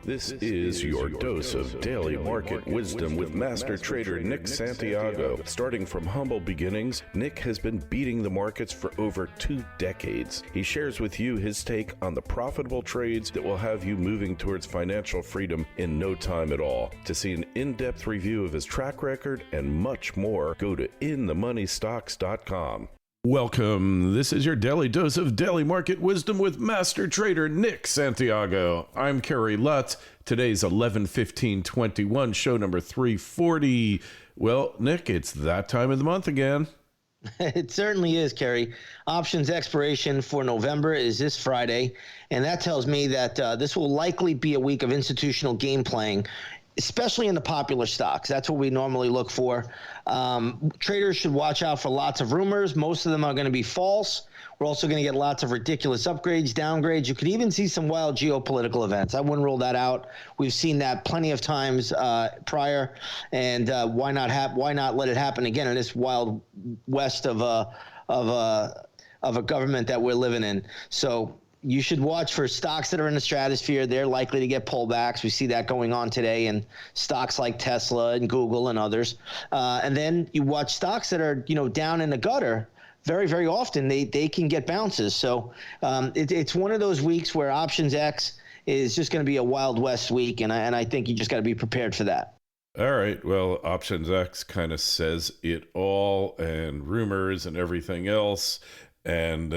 This is your dose of daily market wisdom with master trader Nick Santiago. Starting from humble beginnings, Nick has been beating the markets for over 2 decades. He shares with you his take on the profitable trades that will have you moving towards financial freedom in no time at all. To see an in-depth review of his track record and much more, go to inthemoneystocks.com. Welcome. This is your daily dose of daily market wisdom with master trader Nick Santiago. I'm Kerry Lutz. Today's 11/15/21, show number 340. Well, Nick, it's that time of the month again. It certainly is, Kerry. Options expiration for November is this Friday, and that tells me that this will likely be a week of institutional game playing, especially in the popular stocks. That's what we normally look for. Traders should watch out for lots of rumors. Most of them are going to be false. We're also going to get lots of ridiculous upgrades, downgrades. You could even see some wild geopolitical events. I wouldn't rule that out. We've seen that plenty of times prior, and why not let it happen again in this wild west of a government that we're living in? So you should watch for stocks that are in the stratosphere. They're likely to get pullbacks. We see that going on today in stocks like Tesla and Google and others. And then you watch stocks that are, down in the gutter. Very, very often they can get bounces. So it's one of those weeks where OptionsX is just going to be a Wild West week, and I think you just got to be prepared for that. All right. Well, OptionsX kind of says it all, and rumors and everything else, and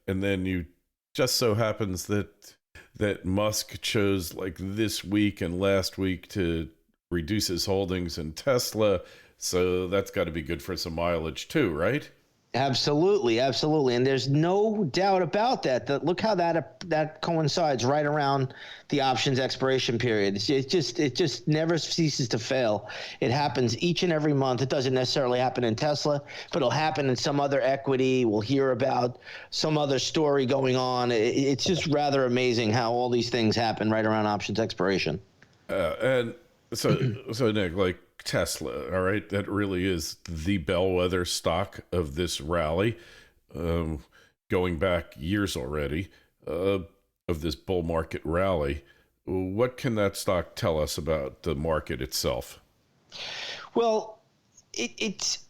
then you just so happens that Musk chose like this week and last week to reduce his holdings in Tesla, so that's got to be good for some mileage too, right? Absolutely, absolutely, and there's no doubt about that. Look how that coincides right around the options expiration period. It just never ceases to fail. It happens each and every month. It doesn't necessarily happen in Tesla, but it'll happen in some other equity. We'll hear about some other story going on. It's just rather amazing how all these things happen right around options expiration. And so Nick, like Tesla, all right, that really is the bellwether stock of this rally, going back years already, of this bull market rally. What can that stock tell us about the market itself? Well, it's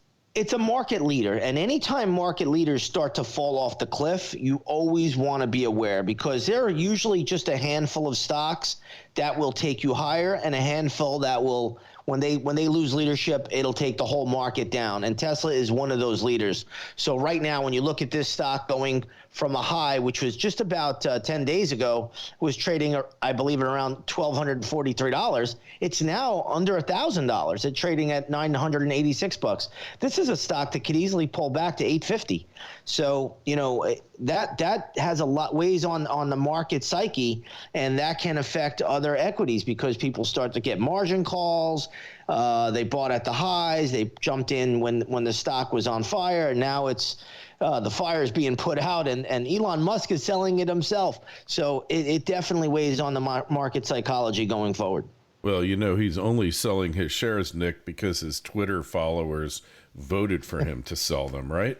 a market leader, and anytime market leaders start to fall off the cliff, you always want to be aware, because there are usually just a handful of stocks that will take you higher, and a handful that will, when they lose leadership, it'll take the whole market down. And Tesla is one of those leaders. So right now, when you look at this stock going from a high, which was just about 10 days ago, was trading, I believe, at around $1,243. It's now under $1,000. It's trading at $986. This is a stock that could easily pull back to $850. So that has a lot, weighs on the market psyche, and that can affect other equities because people start to get margin calls. They bought at the highs. They jumped in when the stock was on fire, and now it's the fire is being put out, and Elon Musk is selling it himself. So it definitely weighs on the market psychology going forward. Well, he's only selling his shares, Nick, because his Twitter followers voted for him to sell them, right?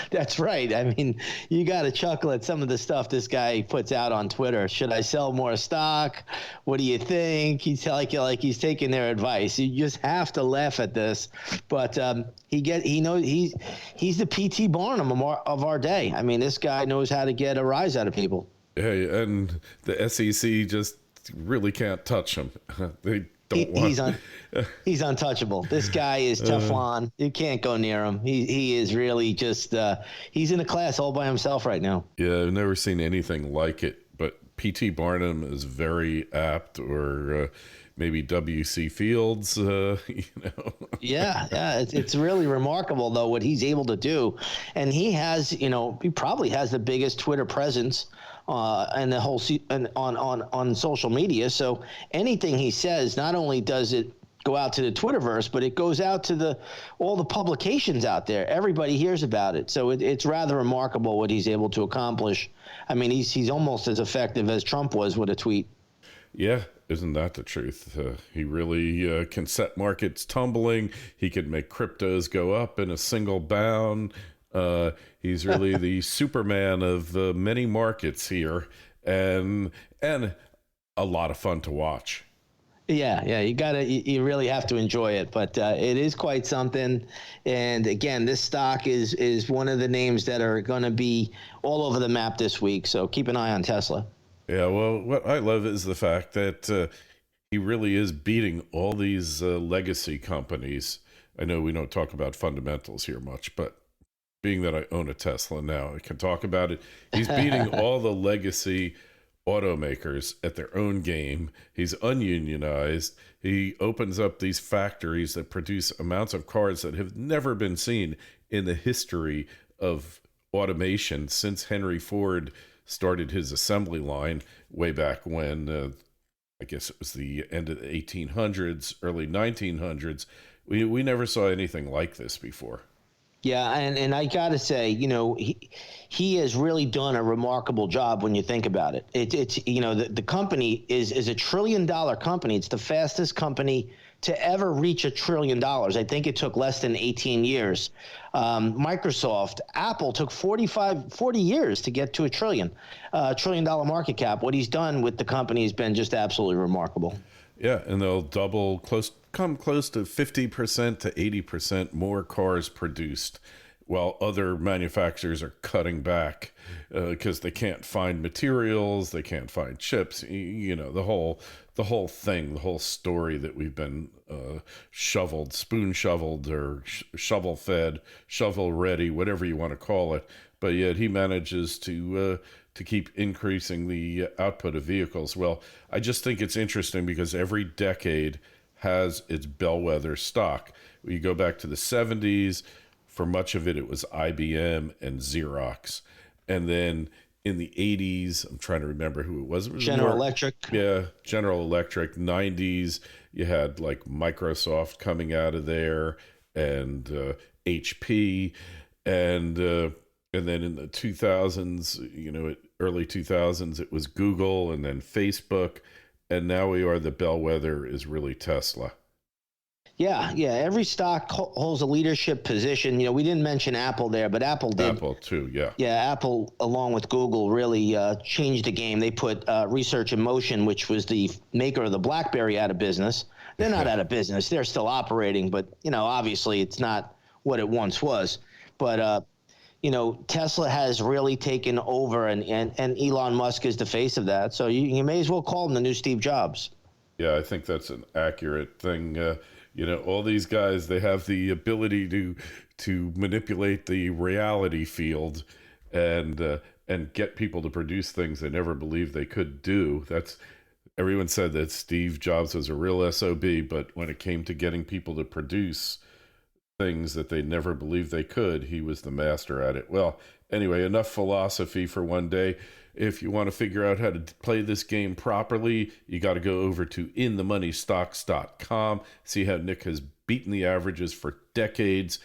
That's right. I mean, you got to chuckle at some of the stuff this guy puts out on Twitter. Should I sell more stock? What do you think? He's like he's taking their advice. You just have to laugh at this. But he knows he's the P.T. Barnum of our day. I mean, this guy knows how to get a rise out of people. Hey, and the SEC just really can't touch him. They don't want. He's untouchable. This guy is Teflon. You can't go near him. He is really just he's in a class all by himself right now. Yeah, I've never seen anything like it. But P.T. Barnum is very apt, or maybe W.C. Fields. Yeah. It's really remarkable though what he's able to do, and he probably has the biggest Twitter presence and the whole on social media. So anything he says, not only does it go out to the Twitterverse, but it goes out to all the publications out there. Everybody hears about it. So it's rather remarkable what he's able to accomplish. I mean, he's almost as effective as Trump was with a tweet. Yeah, isn't that the truth? He really can set markets tumbling. He could make cryptos go up in a single bound. He's really the Superman of many markets here. And a lot of fun to watch. Yeah, you really have to enjoy it, but it is quite something. And again, this stock is one of the names that are going to be all over the map this week. So keep an eye on Tesla. Yeah, well, what I love is the fact that he really is beating all these legacy companies. I know we don't talk about fundamentals here much, but being that I own a Tesla now, I can talk about it. He's beating all the legacy automakers at their own game. He's ununionized. He opens up these factories that produce amounts of cars that have never been seen in the history of automation since Henry Ford started his assembly line way back when, I guess it was the end of the 1800s, early 1900s. We never saw anything like this before. Yeah, and I got to say, he has really done a remarkable job when you think about it. It's the company is a $1 trillion company. It's the fastest company to ever reach $1 trillion. I think it took less than 18 years. Microsoft, Apple took 40 years to get to $1 trillion market cap. What he's done with the company has been just absolutely remarkable. Yeah, and they'll come close to 50% to 80% more cars produced, while other manufacturers are cutting back because they can't find materials, they can't find chips. The whole thing, the whole story that we've been spoon shoveled, or shovel fed, shovel ready, whatever you want to call it. But yet he manages to keep increasing the output of vehicles. Well, I just think it's interesting because every decade has its bellwether stock. You go back to the 70s, for much of it, it was IBM and Xerox. And then in the 80s, I'm trying to remember who it was. It was General Electric. Yeah, General Electric. 90s, you had like Microsoft coming out of there, and HP. And then in the 2000s, early 2000s, it was Google, and then Facebook. And now the bellwether is really Tesla. Yeah. Every stock holds a leadership position. We didn't mention Apple there, but Apple did. Apple too, yeah. Yeah, Apple, along with Google, really changed the game. They put Research in Motion, which was the maker of the BlackBerry, out of business. They're not out of business. They're still operating, but, obviously it's not what it once was. But, Tesla has really taken over, and Elon Musk is the face of that. So you may as well call him the new Steve Jobs. Yeah, I think that's an accurate thing. All these guys, they have the ability to manipulate the reality field and get people to produce things they never believed they could do. Everyone said that Steve Jobs was a real SOB, but when it came to getting people to produce things that they never believed they could, he was the master at it. Well, anyway, enough philosophy for one day. If you want to figure out how to play this game properly, you got to go over to inthemoneystocks.com, see how Nick has beaten the averages for decades.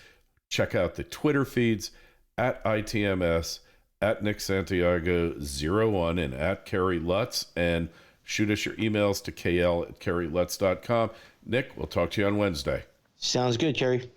Check out the Twitter feeds at ITMS, at Nick Santiago 01, and at Kerry Lutz, and shoot us your emails to kl@kerrylutz.com. Nick, we'll talk to you on Wednesday. Sounds good, Kerry.